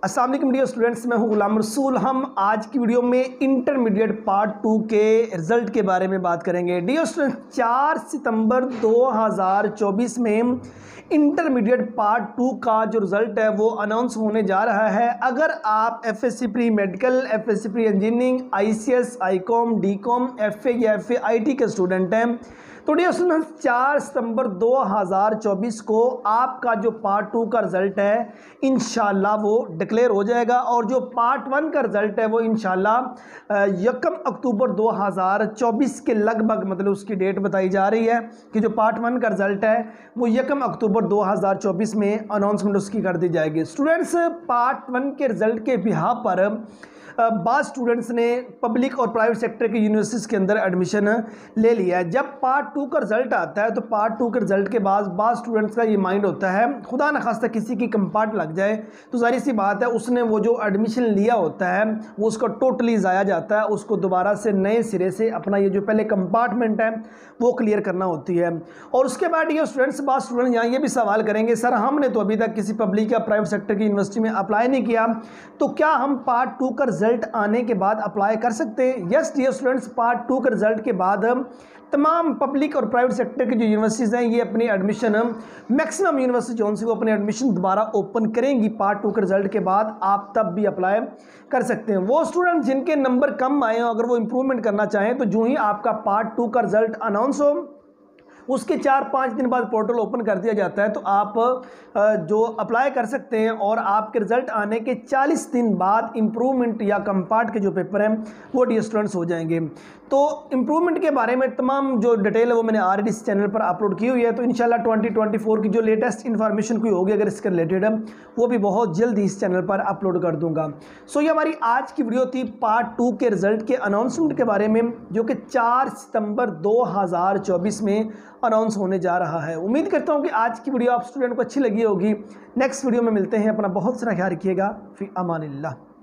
अस्सलाम वालेकुम dear students, मैं हूं गुलाम रसूल। हम आज की वीडियो में इंटरमीडिएट पार्ट 2 के रिज़ल्ट के बारे में बात करेंगे। डियर स्टूडेंट्स, 4 सितंबर 2024 में इंटरमीडिएट पार्ट 2 का जो रिज़ल्ट है वो अनाउंस होने जा रहा है। अगर आप FSc pre medical, FSc pre engineering, ICS, Icom, डीकॉम, FA या एफए आईटी के स्टूडेंट हैं तो डियर स्टूडेंट्स 4 सितंबर 2024 को आपका जो पार्ट 2 का रिज़ल्ट है इंशाल्लाह वो डिक्लेयर हो जाएगा और जो पार्ट 1 का रिज़ल्ट है वो इंशाल्लाह 1 अक्टूबर 2024 के लगभग, मतलब उसकी डेट बताई जा रही है कि जो पार्ट 1 का रिज़ल्ट है वो 1 अक्टूबर 2024 में अनाउंसमेंट उसकी कर दी जाएगी। स्टूडेंट्स, पार्ट 1 के रिज़ल्ट के बिहाफ पर बाद स्टूडेंट्स ने पब्लिक और प्राइवेट सेक्टर की यूनिवर्सिटीज़ के अंदर एडमिशन ले लिया है। जब पार्ट 2 का रिज़ल्ट आता है तो पार्ट 2 के रिज़ल्ट के बाद स्टूडेंट्स का ये माइंड होता है, खुदा न खास्ता किसी की कंपार्ट लग जाए तो जाहिर सी बात है उसने वो जो एडमिशन लिया होता है वो उसका टोटली ज़ाया जाता है। उसको दोबारा से नए सिरे से अपना ये जो पहले कंपार्टमेंट है वो क्लियर करना होती है। और उसके बाद ये स्टूडेंट्स, बाद स्टूडेंट यहाँ ये भी सवाल करेंगे, सर हमने तो अभी तक किसी पब्लिक या प्राइवेट सेक्टर की यूनिवर्सिटी में अप्लाई नहीं किया, तो क्या हम पार्ट 2 का रिज़ल्ट आने के बाद अप्लाई कर सकते हैं? यस डियर स्टूडेंट्स, पार्ट 2 के रिज़ल्ट के बाद तमाम पब्लिक और प्राइवेट सेक्टर की जो यूनिवर्सिटीज़ हैं ये अपनी एडमिशन, मैक्सिमम यूनिवर्सिटी जो सी वो अपनी एडमिशन दोबारा ओपन करेंगी पार्ट 2 के रिज़ल्ट के बाद। आप तब भी अप्लाई कर सकते हैं। वो स्टूडेंट जिनके नंबर कम आए हो, अगर वो इंप्रूवमेंट करना चाहें तो जो ही आपका पार्ट 2 का रिज़ल्ट अनाउंस हो उसके 4-5 दिन बाद पोर्टल ओपन कर दिया जाता है तो आप जो अप्लाई कर सकते हैं और आपके रिज़ल्ट आने के 40 दिन बाद इम्प्रूवमेंट या कंपार्ट के जो पेपर हैं वो डी स्टूडेंट्स हो जाएंगे। तो इम्प्रूवमेंट के बारे में तमाम जो डिटेल है वो मैंने ऑलरेडी इस चैनल पर अपलोड की हुई है, तो इंशाल्लाह 2024 की जो लेटेस्ट इन्फॉर्मेशन कोई होगी अगर इसके रिलेटेड वो भी बहुत जल्द इस चैनल पर अपलोड कर दूंगा। सो ये हमारी आज की वीडियो थी पार्ट 2 के रिज़ल्ट के अनाउंसमेंट के बारे में, जो कि 4 सितंबर 2024 में अनाउंस होने जा रहा है। उम्मीद करता हूँ कि आज की वीडियो आप स्टूडेंट को अच्छी लगी होगी। नेक्स्ट वीडियो में मिलते हैं। अपना बहुत सारा ख्याल रखिएगा। फी अमानिल्लाह।